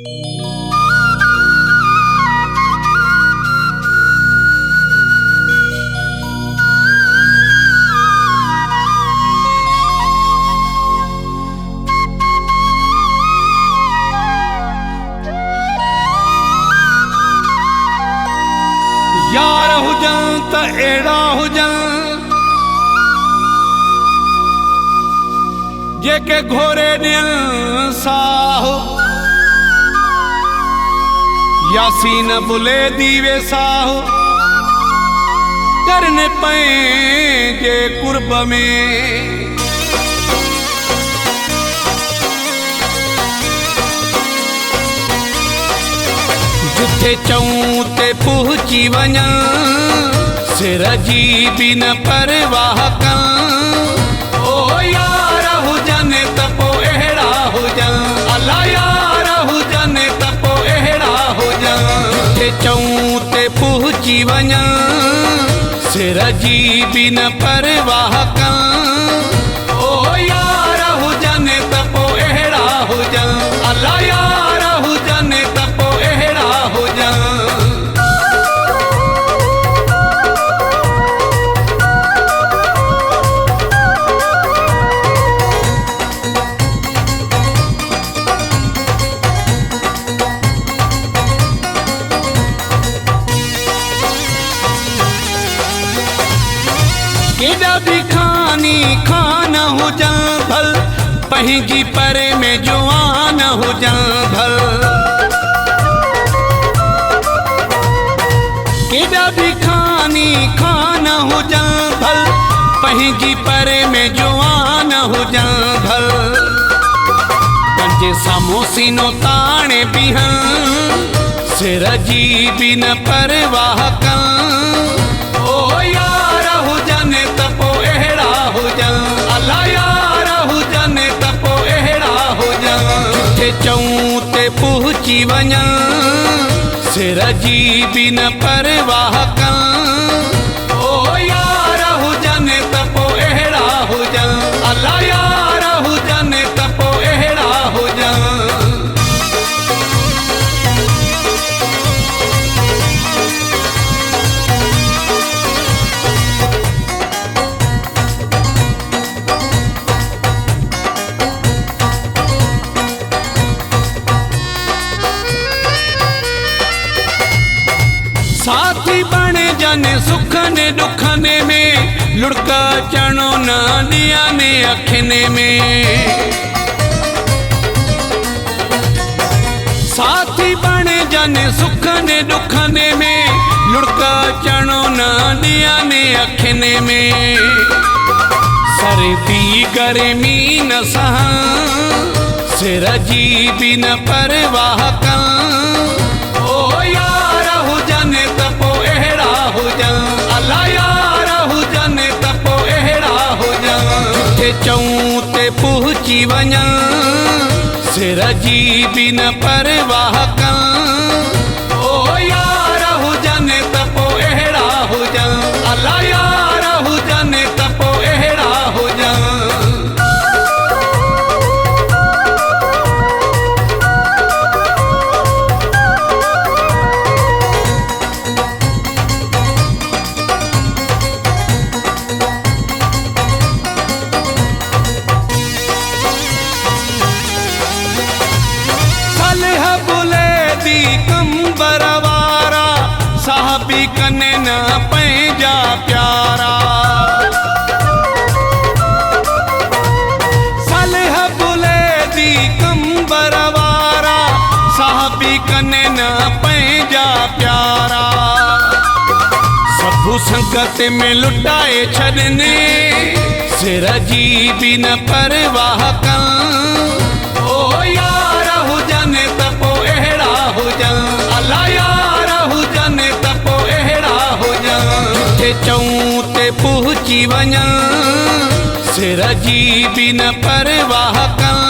यार हुजन त एड़ा हुजन जेके घोरे ॾियन साहो यासीन बुले दीवे साहो करने पंहिंजे कुर्ब में जिथे चऊं ते पहुची वञा सिर जी बि न परवाह कं ओ यार हुजन त पोइ अहिड़ा हुजन अला यार हुजन त पोइ अहिड़ा हुजन जिथे चऊं ते पहुची वञा सिर जी बि न परवाह कं ओ यार हुजन त पोइ अहिड़ा हुजन अला यार हुजन त पोइ अहिड़ा हुजन। केॾा बि खानी खान हुजन भल पंहिंजी परे में जुआन हुजन भल केॾा बि खानी खान हुजन भल पंहिंजी परे में जुआन हुजन भल पंहिंजे साम्हूं सीनो ताणे बीहन सिर जी बि न परवाह कं ओ यार हुजन त पोइ अहिड़ा हुजन अला यार हुजन त पोइ अहिड़ा हुजन जिथे चऊं ते पहुची वञा सिर जी बि न परवाह कं ओ यार हुजन त पोइ अहिड़ा हुजन अला यार हुजन त पोइ अहिड़ा हुजन। साथी बणे जन सुखने दुखने में लुड़का चणो न ॾियाने अखिने में साथी बणे जन सुखने दुखने में लुड़का चणो न ॾियाने अखिने में सर्दी गर्मी न सहं सिर जी बि न परवाह कं ओ यार हुजन त पोइ अहिड़ा हुजन अला यार हुजन त पोइ अहिड़ा हुजन जिथे चऊं ते पहुची वञा सिर जी बि न परवाह कं ओ यार हुजन त पोइ अहिड़ा हुजन अला यार हुजन त पोइ अहिड़ा हुजन। कंबर वारा साहबी कने न पंहिंजा प्यारा सलह बुले दी कंबर वारा साहबी कने न पंहिंजा प्यारा सभु संगत में लुटाए छॾने सिर जी बि न परवाह कं ओ यार हुजन त पोइ अहिड़ा हुजन अला यार हुजन त पोइ अहिड़ा हुजन जिथे चऊं ते पहुची वञा सिर जी बि न परवाह कं